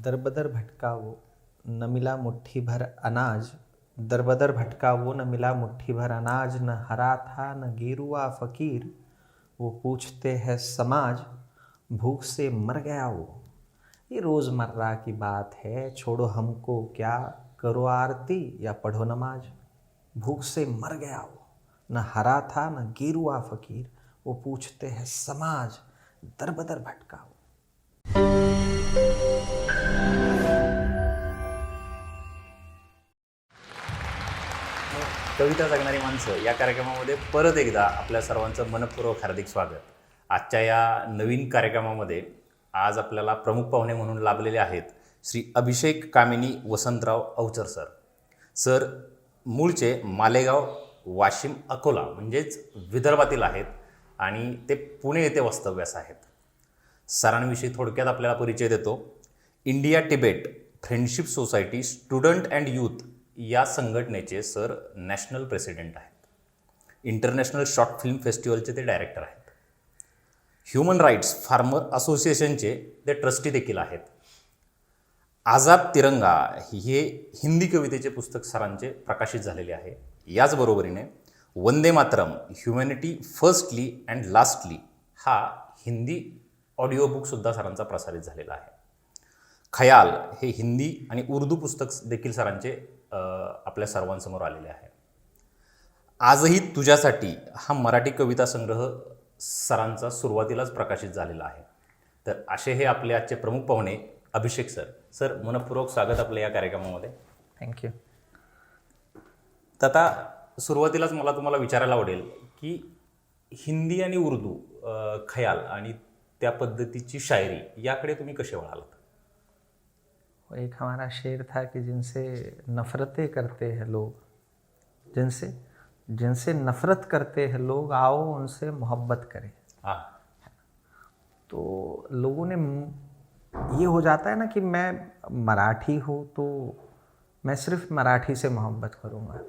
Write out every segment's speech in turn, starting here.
दरबदर भटका वो न मिला मुट्ठी भर अनाज। दरबदर भटका वो न मिला मुट्ठी भर अनाज। न हरा था न गेरुआ फ़कीर, वो पूछते हैं समाज। भूख से मर गया वो। ये रोज़मर्रा की बात है, छोड़ो हमको क्या, करो आरती या पढ़ो नमाज। भूख से मर गया वो, न हरा था न गेरुआ फ़कीर, वो पूछते हैं समाज। दरबदर भटका वो। कविता जगणारी माणसं या कार्यक्रमामध्ये परत एकदा आपल्या सर्वांचं मनपूर्वक हार्दिक स्वागत. आजच्या या नवीन कार्यक्रमामध्ये आज आपल्याला प्रमुख पाहुणे म्हणून लाभलेले आहेत श्री अभिषेक कामिनी वसंतराव अवचर सर. सर मूळचे मालेगाव, वाशिम, अकोला म्हणजेच विदर्भातील आहेत आणि ते पुणे येथे वास्तव्यास आहेत. सरांविषयी थोडक्यात आपल्याला परिचय देतो. India Tibet friendship society student and youth या संघटनेचे सर नॅशनल प्रेसिडेंट आहेत. इंटरनॅशनल शॉर्ट फिल्म फेस्टिवलचे ते डायरेक्टर आहेत. ह्युमन राईट्स फार्मर असोसिएशनचे ते ट्रस्टी देखील आहेत. आझाद तिरंगा हे हिंदी कवितेचे पुस्तक सरांचे प्रकाशित झालेले आहे. याचबरोबरीने Vande Mataram humanity firstly and lastly हा हिंदी ऑडिओ बुकसुद्धा सरांचा प्रसारित झालेला आहे. खयाल हे हिंदी आणि उर्दू पुस्तक देखील सरांचे आपल्या सर्वांसमोर आलेले आहे. आजही तुझ्यासाठी हा मराठी कविता संग्रह सरांचा सुरुवातीलाच प्रकाशित झालेला आहे. तर असे हे आपले आजचे प्रमुख पाहुणे अभिषेक सर. सर मनपूर्वक स्वागत आपल्या या कार्यक्रमामध्ये. थँक्यू. तर आता सुरुवातीलाच मला तुम्हाला विचारायला आवडेल की हिंदी आणि उर्दू खयाल आणि त्या पद्धतीची शायरी याकडे तुम्ही कसे वळालात? एक हमारा शेर था कि जिनसे नफ़रतें करते हैं लोग, जिनसे जिनसे नफ़रत करते हैं लोग, आओ उनसे मोहब्बत करें. हाँ. तो लोगों ने ये हो जाता है ना कि मैं मराठी हूँ तो मैं सिर्फ मराठी से मोहब्बत करूँगा.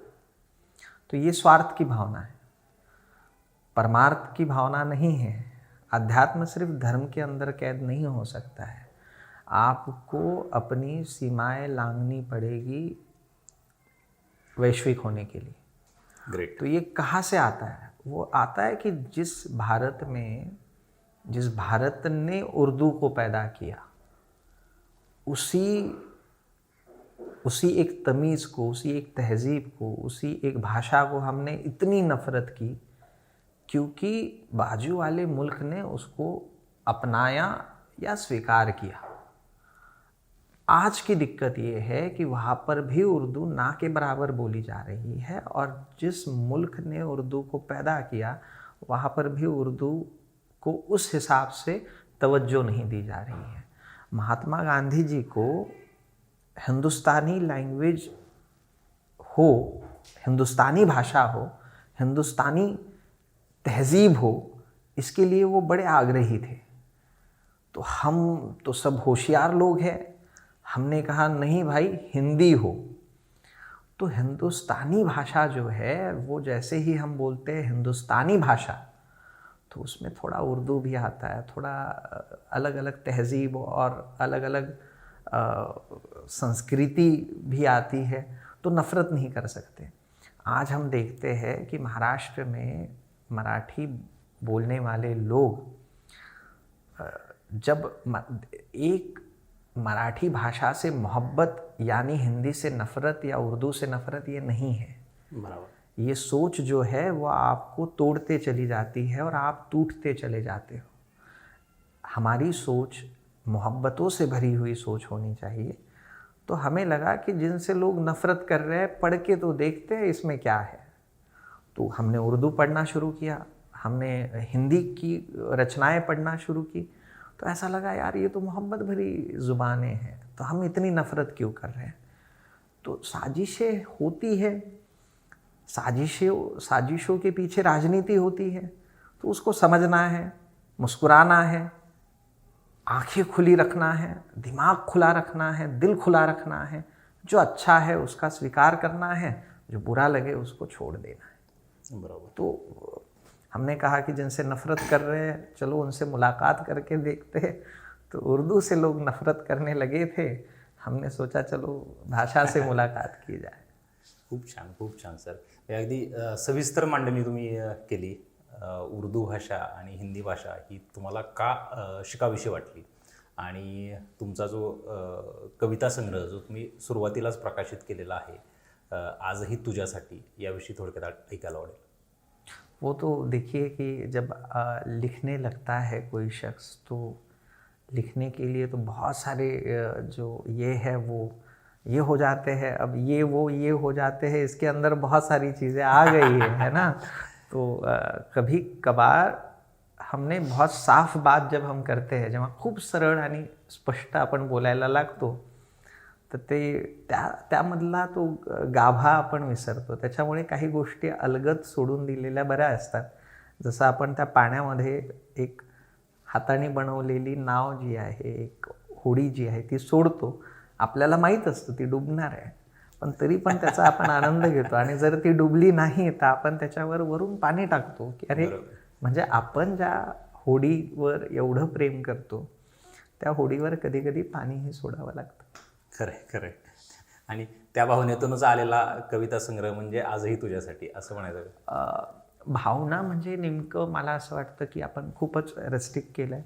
तो ये स्वार्थ की भावना है, परमार्थ की भावना नहीं है. अध्यात्म सिर्फ धर्म के अंदर कैद नहीं हो सकता है. आपको अपनी सीमाएं लांघनी पड़ेगी वैश्विक होने के लिए. ग्रेट. तो ये कहाँ से आता है? वो आता है कि जिस भारत ने उर्दू को पैदा किया, उसी एक तमीज़ को, उसी एक तहज़ीब को, उसी एक भाषा को हमने इतनी नफ़रत की क्योंकि बाजू वाले मुल्क ने उसको अपनाया या स्वीकार किया. आज की दिक्कत ये है कि वहाँ पर भी उर्दू ना के बराबर बोली जा रही है और जिस मुल्क ने उर्दू को पैदा किया वहाँ पर भी उर्दू को उस हिसाब से तवज्जो नहीं दी जा रही है. महात्मा गांधी जी को हिंदुस्तानी लैंग्वेज हो, हिंदुस्तानी भाषा हो, हिंदुस्तानी तहज़ीब हो, इसके लिए वो बड़े आग्रही थे. तो हम तो सब होशियार लोग हैं, हमने कहा नहीं भाई हिंदी हो. तो हिंदुस्तानी भाषा जो है वो जैसे ही हम बोलते हैं हिंदुस्तानी भाषा तो उसमें थोड़ा उर्दू भी आता है, थोड़ा अलग अलग तहज़ीब और अलग अलग संस्कृति भी आती है. तो नफ़रत नहीं कर सकते. आज हम देखते हैं कि महाराष्ट्र में मराठी बोलने वाले लोग जब एक मराठी भाषा से मोहब्बत यानी हिंदी से नफ़रत या उर्दू से नफ़रत ये नहीं है. बराबर. ये सोच जो है वो आपको तोड़ते चली जाती है और आप टूटते चले जाते हो. हमारी सोच मोहब्बतों से भरी हुई सोच होनी चाहिए. तो हमें लगा कि जिनसे लोग नफ़रत कर रहे हैं पढ़ के तो देखते हैं इसमें क्या है. तो हमने उर्दू पढ़ना शुरू किया, हमने हिंदी की रचनाएं पढ़ना शुरू की. तो ऐसा लगा यार ये तो मोहब्बत भरी ज़ुबानें हैं, तो हम इतनी नफ़रत क्यों कर रहे हैं. तो साजिशें होती है, साजिशों के पीछे राजनीति होती है. तो उसको समझना है, मुस्कुराना है, आंखें खुली रखना है, दिमाग खुला रखना है, दिल खुला रखना है. जो अच्छा है उसका स्वीकार करना है, जो बुरा लगे उसको छोड़ देना है. बराबर. तो हमने कहा कि जिनसे नफ़रत कर रहे हैं चलो उनसे मुलाकात करके देखते हैं. तो उर्दू से लोग नफरत करने लगे थे, हमने सोचा चलो भाषा से मुलाकात की जाए. खूप छान सर. अगदी सविस्तर मांडणी तुम्ही केली. उर्दू भाषा आणि हिंदी भाषा ही तुम्हाला का शिकावीशी वाटली, आणि तुमचा जो कविता संग्रह जो तुम्ही सुरुवातीलाच प्रकाशित केलेला आहे, आजही तुझ्यासाठी, याविषयी थोडक्यात ऐकायला आवडेल. वो तो देखिए कि जब लिखने लगता है कोई शख्स, तो लिखने के लिए तो बहुत सारे जो ये है वो ये हो जाते हैं, अब ये वो ये हो जाते हैं, इसके अंदर बहुत सारी चीज़ें आ गई है ना. तो कभी कभार हमने बहुत साफ बात जब हम करते हैं, जेव्हा खूप सरळ आणि स्पष्ट आपण बोलायला लागतो, तर ते त्यामधला तो गाभा आपण विसरतो. त्याच्यामुळे काही गोष्टी अलगद सोडून दिलेल्या बऱ्या असतात. जसं आपण त्या पाण्यामध्ये एक हाताने बनवलेली नाव जी आहे, एक होडी जी आहे ती सोडतो. आपल्याला माहीत असतं ती डुबणार आहे, पण तरी पण त्याचा आपण आनंद घेतो. आणि जर ती डुबली नाही तर आपण त्याच्यावर वरून पाणी टाकतो की अरे, म्हणजे आपण ज्या होडीवर एवढं प्रेम करतो त्या होडीवर कधी कधी पाणीही सोडावं लागतं. खरंय. आणि त्या भावनेतूनच आलेला कविता संग्रह म्हणजे आजही तुझ्यासाठी, असं म्हणायचं. भावना म्हणजे नेमकं मला असं वाटतं की आपण खूपच रेस्ट्रिक्ट केलं आहे.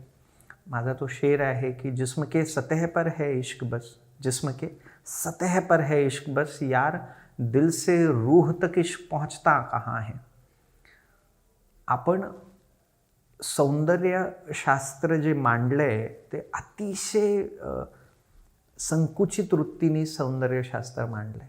माझा तो शेर आहे की जिस्म के सतह पर है इश्क बस, जिस्म के सतह पर है इश्क बस, यार दिल से रूह तक इश्क पहुंचता कहाँ है. आपण सौंदर्यशास्त्र जे मांडलंय ते अतिशय संकुचित वृत्तीने सौंदर्यशास्त्र मांडलंय.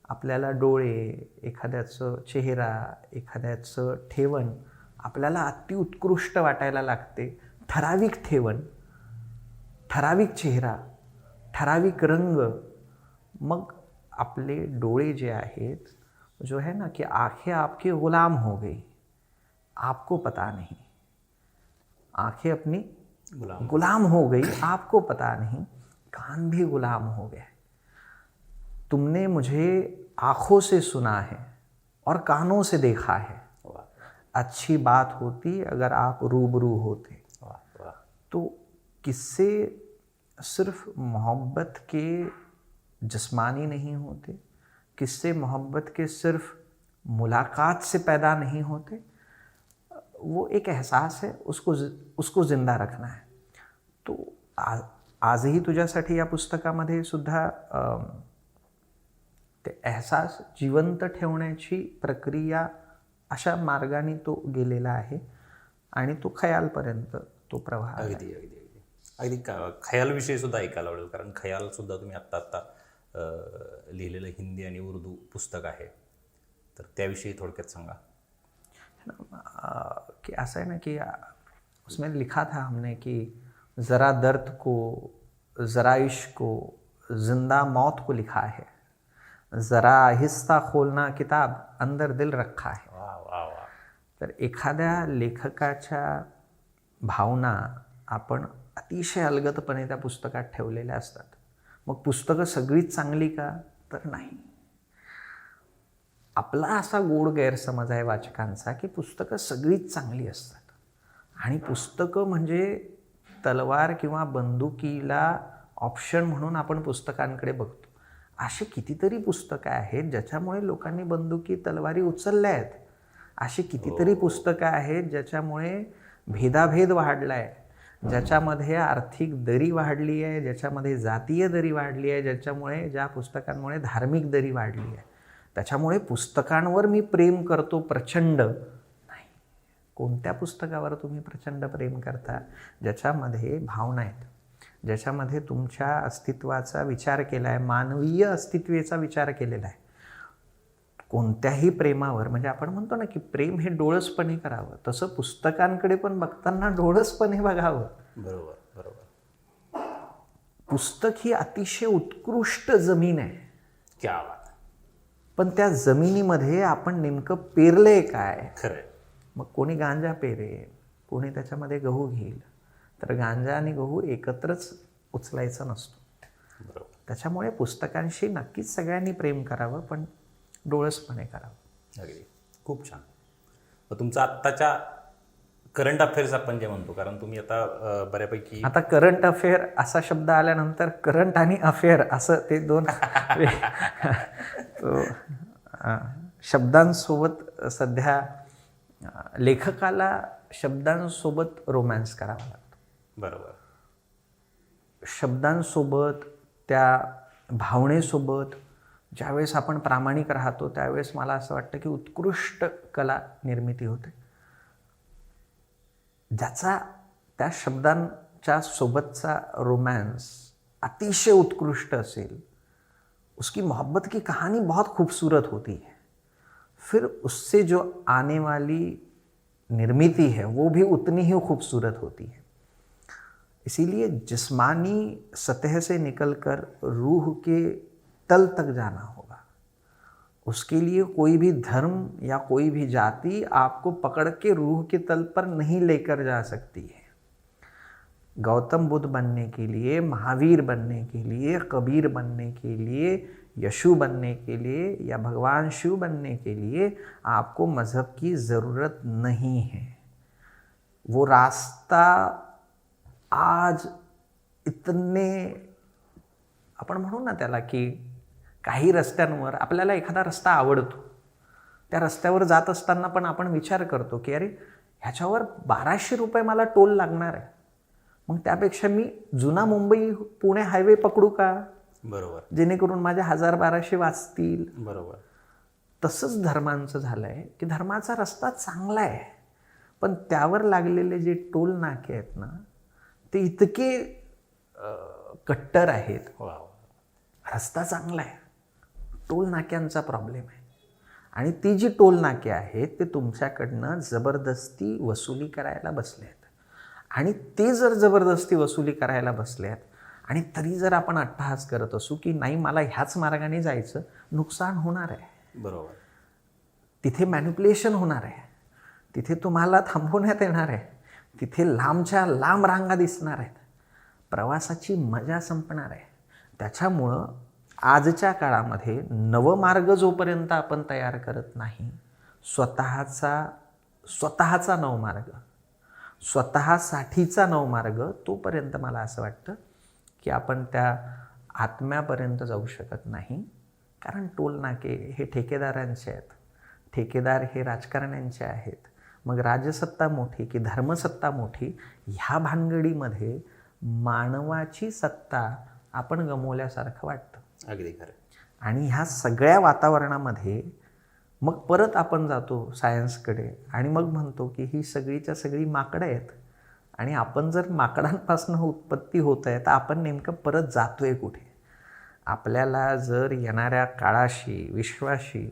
आपल्याला डोळे, एखाद्याचं चेहरा, एखाद्याचं ठेवण आपल्याला अतिउत्कृष्ट वाटायला लागते. ठराविक ठेवण, ठराविक चेहरा, ठराविक रंग. मग आपले डोळे जे आहेत, जो है ना कि आंखें आपकी गुलाम हो गई, आपको पता नहीं. आंखें अपनी गुलाम हो गई, आपको पता नहीं. कान भी गुलाम हो गए. तुमने मुझे आँखों से सुना है और कानों से देखा है. अच्छी बात होती अगर आप रूबरू होते. तो किस्से सिर्फ मोहब्बत के जिस्मानी नहीं होते, किस्से मोहब्बत के सिर्फ मुलाकात से पैदा नहीं होते. वो एक एहसास है, उसको जिंदा रखना है. तो आजही तुझ्यासाठी या पुस्तकामध्ये सुद्धा ते एहसास जिवंत ठेवण्याची प्रक्रिया अशा मार्गाने तो गेलेला आहे आणि तो खयालपर्यंत तो प्रवाह आहे. अगदी खयालविषयी सुद्धा ऐकायला आवडेल, कारण खयाल सुद्धा तुम्ही आत्ता लिहिलेलं हिंदी आणि उर्दू पुस्तक आहे, तर त्याविषयी थोडक्यात सांगा. कि ऐसा है ना कि उसमें लिखा था हमने कि ज़रा दर्द को, ज़रा इश्क को, जिंदा मौत को लिखा है. ज़रा आहिस्ता खोलना किताब, अंदर दिल रखा है. तर एखाद्या लेखकाच्या भावना आपण अतिशय अलगदपणे त्या पुस्तकात ठेवलेल्या असतात. मग पुस्तकं सगळीच चांगली का? तर नाही. आपला असा गोड गैरसमज आहे वाचकांचा की पुस्तकं सगळीच चांगली असतात आणि पुस्तकं म्हणजे तलवार किंवा बंदुकीला ऑप्शन म्हणून आपण पुस्तकांकडे बघतो. अशी कितीतरी पुस्तकं आहेत ज्याच्यामुळे लोकांनी बंदुकी तलवारी उचलल्या आहेत. अशी कितीतरी पुस्तकं आहेत ज्याच्यामुळे भेदाभेद वाढला आहे, ज्याच्यामध्ये आर्थिक दरी वाढली आहे, ज्याच्यामध्ये जातीय दरी वाढली आहे, ज्या पुस्तकांमुळे धार्मिक दरी वाढली आहे. त्याच्यामुळे पुस्तकांवर मी प्रेम करतो प्रचंड नाही. कोणत्या पुस्तकावर तुम्ही प्रचंड प्रेम करता? ज्याच्यामध्ये भावना आहेत, ज्याच्यामध्ये तुमच्या अस्तित्वाचा विचार केला आहे, मानवीय अस्तित्वाचा विचार केलेला आहे. कोणत्याही प्रेमावर, म्हणजे आपण म्हणतो ना की प्रेम हे डोळसपणे करावं, तसं पुस्तकांकडे पण बघताना डोळसपणे बघावं. बरोबर. पुस्तक ही अतिशय उत्कृष्ट जमीन आहे. क्या बात. पण त्या जमिनीमध्ये आपण नेमकं पेरलंय काय? खरं. मग कोणी गांजा पेरेल, कोणी त्याच्यामध्ये गहू घेईल, तर गांजा आणि गहू एकत्रच उचलायचं नसतो. बरोबर. त्याच्यामुळे पुस्तकांशी नक्कीच सगळ्यांनी प्रेम करावं, पण डोळसपणे करावं. अगदी खूप छान. मग तुमचा आत्ताच्या करंट अफेअर्स आपण जे म्हणतो, कारण तुम्ही आता बऱ्यापैकी आता करंट अफेअर असा शब्द आल्यानंतर करंट आणि अफेअर असं ते दोन तो शब्दांसोबत सध्या लेखकाला शब्दांसोबत रोमॅन्स करावा लागतो. बरोबर. शब्दांसोबत त्या भावनेसोबत ज्यावेळेस आपण प्रामाणिक राहतो त्यावेळेस मला असं वाटतं की उत्कृष्ट कला निर्मिती होते. ज्याचा त्या शब्दांच्या सोबतचा रोमॅन्स अतिशय उत्कृष्ट असेल, उसकी मोहब्बत की कहानी बहुत खूबसूरत होती है, फिर उससे जो आने वाली निर्मिती है वो भी उतनी ही खूबसूरत होती है. इसीलिए जिस्मानी सतह से निकलकर रूह के तल तक जाना होगा. उसके लिए कोई भी धर्म या कोई भी जाति आपको पकड़ के रूह के तल पर नहीं लेकर जा सकती है. गौतम बुद्ध बनने के लिए, महावीर बनने के लिए, कबीर बनने के लिए, यशु बनने के लिए या भगवान शिव बनने के लिए आपको मज़हब की ज़रूरत नहीं है. वो रास्ता आज इतने, आपण म्हणू ना त्याला की काही रस्त्यांवर आपल्याला एखादा रस्ता आवडतो, त्या रस्त्यावर जात असताना पण आपण विचार करतो की अरे ह्याच्यावर 1200 रुपये मला टोल लागणार आहे, मग त्यापेक्षा मी जुना मुंबई पुणे हायवे पकडू का, बरोबर, जेणेकरून माझे 1000-1200 वाचतील. बरोबर. तसंच धर्मांचं झालं आहे की धर्माचा रस्ता चांगला आहे, पण त्यावर लागलेले जे टोल नाके आहेत ना ते इतके कट्टर आहेत. वा. रस्ता चांगला आहे, टोल नाक्यांचा प्रॉब्लेम आहे, आणि ती जी टोल नाके आहेत ते तुमच्याकडनं जबरदस्ती वसुली करायला बसले आहेत. आणि ते जर जबरदस्ती वसुली करायला बसले आहेत आणि तरी जर आपण अट्टहास करत असू की नाही मला ह्याच मार्गाने जायचं, नुकसान होणार आहे. बरोबर. तिथे मॅनिप्युलेशन होणार आहे, तिथे तुम्हाला थांबवण्यात येणार आहे, तिथे लांबच्या लांब रांगा दिसणार आहेत, प्रवासाची मजा संपणार आहे. त्याच्यामुळं आजच्या काळामध्ये नवमार्ग जोपर्यंत आपण तयार करत नाही, स्वतःचा नवमार्ग, स्वतःसाठीचा नवमार्ग, तोपर्यंत मला असं वाटतं की आपण त्या आत्म्यापर्यंत जाऊ शकत नाही. कारण टोल नाके हे ठेकेदारांचे आहेत, ठेकेदार हे राजकारण्यांचे आहेत. मग राजसत्ता मोठी की धर्मसत्ता मोठी, ह्या भानगडीमध्ये मानवाची सत्ता आपण गमावल्यासारखं वाटतं. अगदी खरं. आणि ह्या सगळ्या वातावरणामध्ये मग परत आपण जातो सायन्सकडे आणि मग म्हणतो की ही सगळीच्या सगळी माकडं आहेत, आणि आपण जर माकडांपासून उत्पत्ती होत आहे तर आपण नेमकं परत जातोय कुठे. आपल्याला जर येणाऱ्या काळाशी, विश्वाशी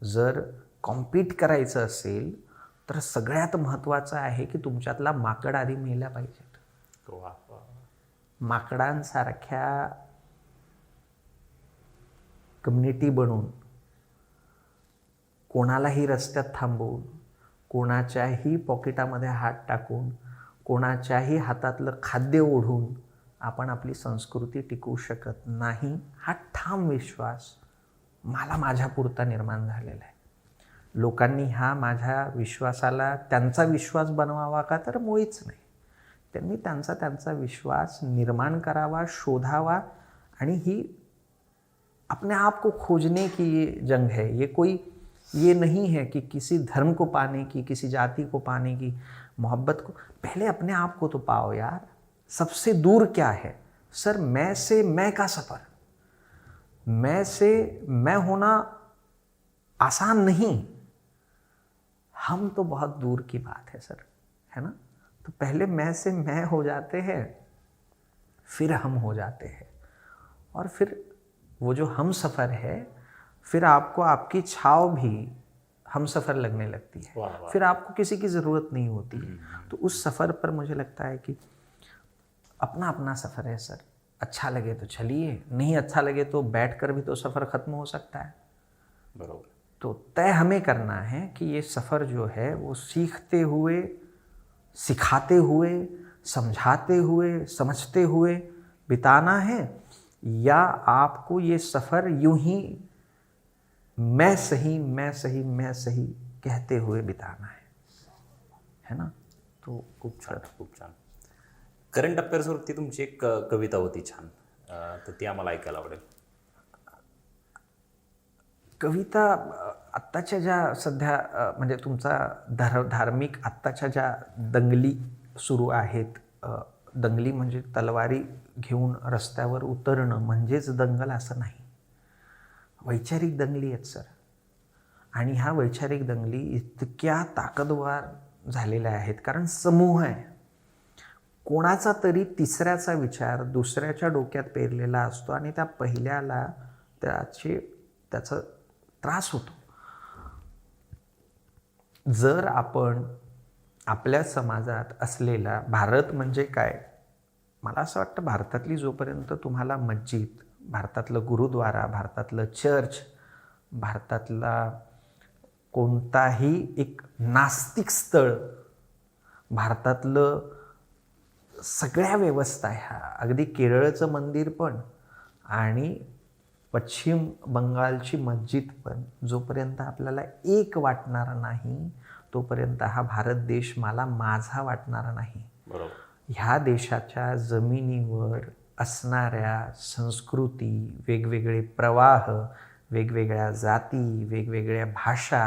जर कॉम्पीट करायचं असेल तर सगळ्यात महत्त्वाचं आहे की तुमच्यातला माकड आधी मेला पाहिजेत. वा. माकडांसारख्या कम्युनिटी बनून, कोणालाही रस्त्यात थांबवून, कोणाच्याही पॉकेटामध्ये हात टाकून, कोणाच्याही हातातलं खाद्य ओढून आपण आपली संस्कृती टिकवू शकत नाही. हा ठाम विश्वास मला माझ्यापुरता निर्माण झालेला आहे. लोकांनी हा माझ्या विश्वासाला त्यांचा विश्वास बनवावा का, तर मुळीच नाही. त्यांनी त्यांचा विश्वास निर्माण करावा, शोधावा. आणि ही अपने आप को खोजने की ये जंग है. ये नहीं है कि किसी धर्म को पाने की, किसी जाति को पाने की, मोहब्बत को. पहले अपने आप को तो पाओ यार. सबसे दूर क्या है सर, मैं से मैं का सफ़र, मैं से मैं होना आसान नहीं, हम तो बहुत दूर की बात है सर, है ना. तो पहले मैं से मैं हो जाते हैं, फिर हम हो जाते हैं, और फिर वो जो हम सफ़र है, फिर आपको आपकी छाव भी हम सफ़र लगने लगती है. वाह, वाह. फिर आपको किसी की ज़रूरत नहीं होती है. तो उस सफ़र पर मुझे लगता है कि अपना अपना सफ़र है सर. अच्छा लगे तो चलिए, नहीं अच्छा लगे तो बैठकर भी तो सफ़र ख़त्म हो सकता है. बरोबर. तो तय हमें करना है कि ये सफ़र जो है वो सीखते हुए, सिखाते हुए, समझाते हुए, समझते हुए बिताना है, या आपको ये सफ़र यूं ही मैं सही मैं सही मैं सही कहते हुए बिताना है ना. तो खूप छान, खूप छान. करंट अफेअर्सवरती तुमची एक कविता होती छान, तर ती आम्हाला ऐकायला आवडेल. कविता आत्ताच्या ज्या सध्या म्हणजे तुमचा धार्मिक आत्ताच्या ज्या दंगली सुरू आहेत, दंगली म्हणजे तलवारी घेऊन रस्त्यावर उतरणं म्हणजेच दंगल असं नाही. वैचारिक दंगली आहेत सर. आणि ह्या वैचारिक दंगली इतक्या ताकदवार झालेल्या आहेत कारण समूह आहे. कोणाचा तरी तिसऱ्याचा विचार दुसऱ्याच्या डोक्यात पेरलेला असतो आणि त्या पहिल्याला त्याचा त्रास होतो. जर आपण आपल्या समाजात असलेला भारत म्हणजे काय, मला असं वाटतं भारतातली जोपर्यंत तुम्हाला मस्जिद, भारतातलं गुरुद्वारा, भारतातलं चर्च, भारतातला कोणताही एक नास्तिक स्थळ, भारतातलं सगळ्या व्यवस्था ह्या, अगदी केरळचं मंदिर पण आणि पश्चिम बंगालची मस्जिद पण, जोपर्यंत आपल्याला एक वाटणार नाही तोपर्यंत हा भारत देश मला माझा वाटणार नाही. बरोबर. ह्या देशाच्या जमिनीवर असणाऱ्या संस्कृती, वेगवेगळे प्रवाह, वेगवेगळ्या जाती, वेगवेगळ्या भाषा,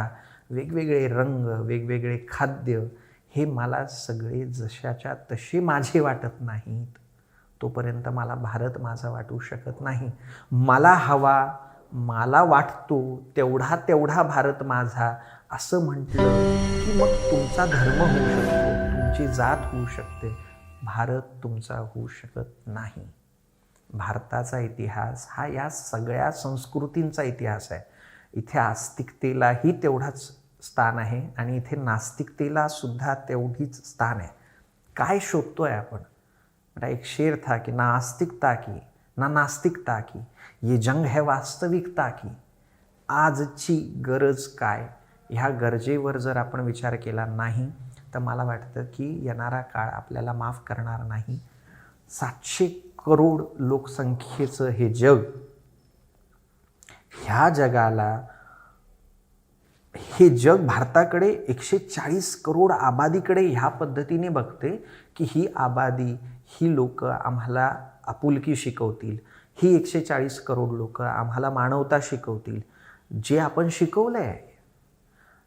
वेगवेगळे रंग, वेगवेगळे खाद्य, हे मला सगळे जशाच्या तसे माझे वाटत नाहीत तोपर्यंत मला भारत माझा वाटू शकत नाही. मला हवा, मला वाटतो तेवढा भारत माझा असं म्हटलं की मग तुमचा धर्म होऊ शकतो, तुमची जात होऊ शकते, भारत तुमचा होऊ शकत नाही. भारताचा इतिहास हा या सगळ्या संस्कृतींचा इतिहास आहे. इथे आस्तिकतेलाही तेवढाच स्थान आहे आणि इथे नास्तिकतेला सुद्धा तेवढीच स्थान आहे. काय शोधतोय आपण? मेरा एक शेर था कि ना आस्तिकता की ना नास्तिकता की, ये जंग है वास्तविकता की. आजची गरज काय, ह्या गरजेवर जर आपण विचार केला नाही तर मला वाटतं की येणारा काळ आपल्याला माफ करणार नाही. 700 करोड लोकसंख्येचं हे जग, ह्या जगाला, हे जग भारताकडे 140 करोड आबादीकडे ह्या पद्धतीने बघते की ही आबादी, ही लोक आम्हाला आपुलकी शिकवतील, ही 140 करोड लोक आम्हाला मानवता शिकवतील. जे आपण शिकवलं आहे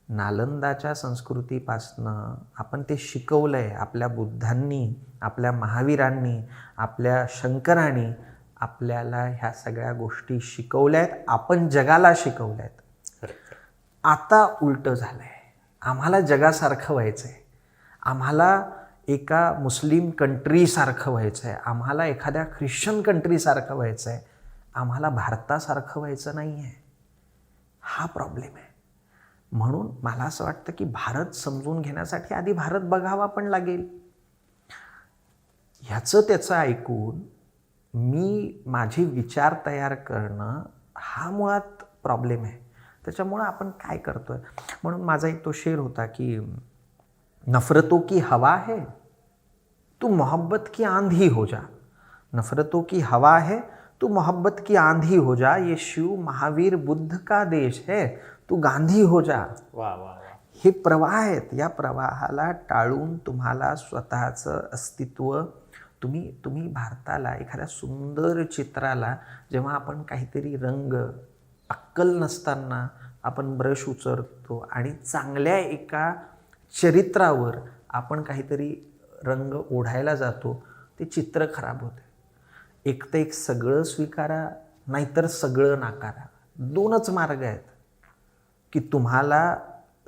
नालंदाच्या संस्कृतीपासनं, आपण ते शिकवलं आहे. आपल्या बुद्धांनी, आपल्या महावीरांनी, आपल्या शंकरांनी आपल्याला ह्या सगळ्या गोष्टी शिकवल्या आहेत, आपण जगाला शिकवल्या आहेत. आता उलटं झालं आहे. आम्हाला जगासारखं व्हायचं आहे, आम्हाला एका मुस्लिम कंट्रीसारखं व्हायचं आहे, आम्हाला एखाद्या ख्रिश्चन कंट्रीसारखं व्हायचं आहे, आम्हाला भारतासारखं व्हायचं नाही आहे. हा प्रॉब्लेम आहे. म्हणून मला असं वाटतं की भारत समजून घेण्यासाठी आधी भारत बघावा पण लागेल. ह्याचं त्याचं ऐकून मी माझे विचार तयार करणं हा मुळात प्रॉब्लेम आहे. त्याच्यामुळं आपण काय करतोय, म्हणून माझा एक तो शेर होता की नफरतों की हवा है तू मोहब्बत की आंधी हो जा, नफरतों की हवा है तू मोहब्बत की आंधी हो जा, ये शिव महावीर बुद्ध का देश है तू गांधी हो जा. वा वा वा. हे प्रवाह आहेत. या प्रवाहाला टाळून तुम्हाला स्वतःचं अस्तित्व, तुम्ही भारताला, एखाद्या सुंदर चित्राला जेव्हा आपण काहीतरी रंग, अक्कल नसताना आपण ब्रश उचलतो आणि चांगल्या एका चरित्रावर आपण काहीतरी रंग ओढायला जातो, ते चित्र खराब होते. एक तर एक सगळं स्वीकारा, नाहीतर सगळं नाकारा. दोनच मार्ग आहेत की तुम्हाला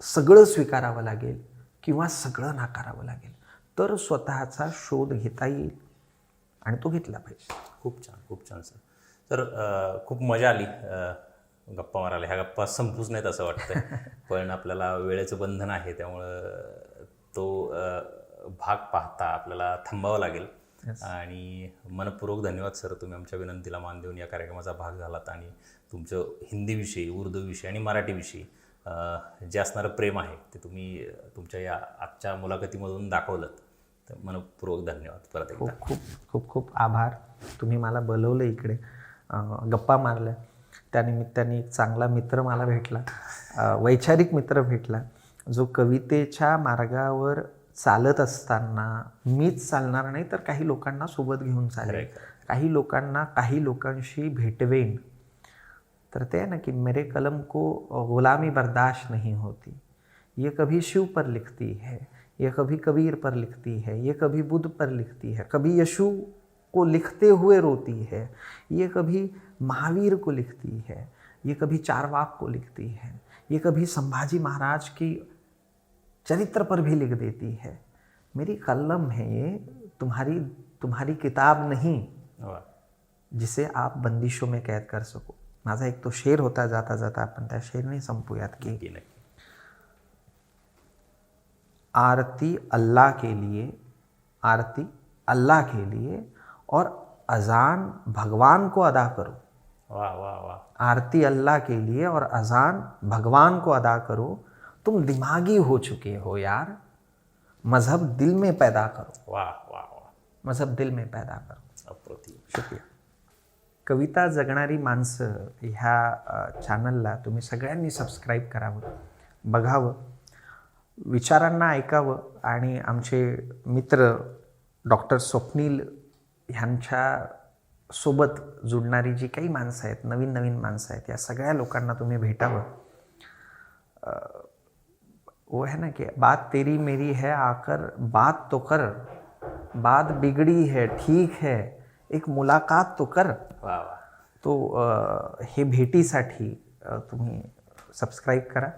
सगळं स्वीकारावं लागेल किंवा सगळं नाकारावं लागेल, तर स्वतःचा शोध घेता येईल आणि तो घेतला पाहिजे. खूप छान, खूप छान सर. तर खूप मजा आली गप्पा मारायला. ह्या गप्पा संपूच नाहीत असं वाटतं, पण आपल्याला वेळेचं बंधन आहे, त्यामुळं तो भाग पाहता आपल्याला थांबावं लागेल. आणि मनपूर्वक धन्यवाद सर, तुम्ही आमच्या विनंतीला मान देऊन या कार्यक्रमाचा भाग झालात आणि तुमचं हिंदीविषयी, उर्दूविषयी आणि मराठीविषयी जे असणारं प्रेम आहे ते तुम्ही तुमच्या या आजच्या मुलाखतीमधून दाखवलं. तर मनपूर्वक धन्यवाद परत एकदा. खूप खूप खूप खूप आभार. तुम्ही मला बोलवलं इकडे, गप्पा मारल्या, त्यानिमित्ताने एक चांगला मित्र मला भेटला, वैचारिक मित्र भेटला, जो कवितेच्या मार्गावर चालत असताना मीच चालणार नाही तर काही लोकांना सोबत घेऊन चालेल, काही लोकांना काही लोकांशी भेटवेन. तर ते आहे ना कि मेरे कलम को गुलामी बर्दाश्त नहीं होती, ये कभी शिव पर लिखती है, ये कभी कबीर पर लिखती है, ये कभी बुद्ध पर लिखती है, कभी यशु को लिखते हुए रोती है, ये कभी महावीर को लिखती है, ये कभी चारवाक को लिखती है, ये कभी संभाजी महाराज की चरित्र पर भी लिख देती है. मेरी कलम है ये, तुम्हारी किताब नहीं वा. जिसे आप बंदिशों में कैद कर सको. माझा एक तो शेर होता जाता जाता आपण त्या शेरने संपूयात की नक्की नक्की. आरती अल्लाह के लिए, आरती अल्लाह के लिए और अजान भगवान को अदा करो. वाह वाह वाह. आरती अल्लाह के लिए और अजान भगवान को अदा करो. तुम दिमागी हो चुके हो यार, मजहब दिल में पैदा करो. वाह वाह वाह. मजहब दिल में पैदा करो. अप्रतिम. शुक्रिया. कविता जगणारी माणसं ह्या चॅनलला तुम्ही सगळ्यांनी सबस्क्राईब करावं, बघावं, विचारांना ऐकावं आणि आमचे मित्र डॉक्टर स्वप्नील ह्यांच्या सोबत जुडणारी जी काही माणसं आहेत, नवीन नवीन माणसं आहेत, या सगळ्या लोकांना तुम्ही भेटावं. वो है ना कि बात तेरी मेरी है आकर बात तो कर, बात बिगड़ी है ठीक है एक मुलाकात तो कर. वाह वाह. तो हे भेटीसाठी तुम्ही सबस्क्राईब करा.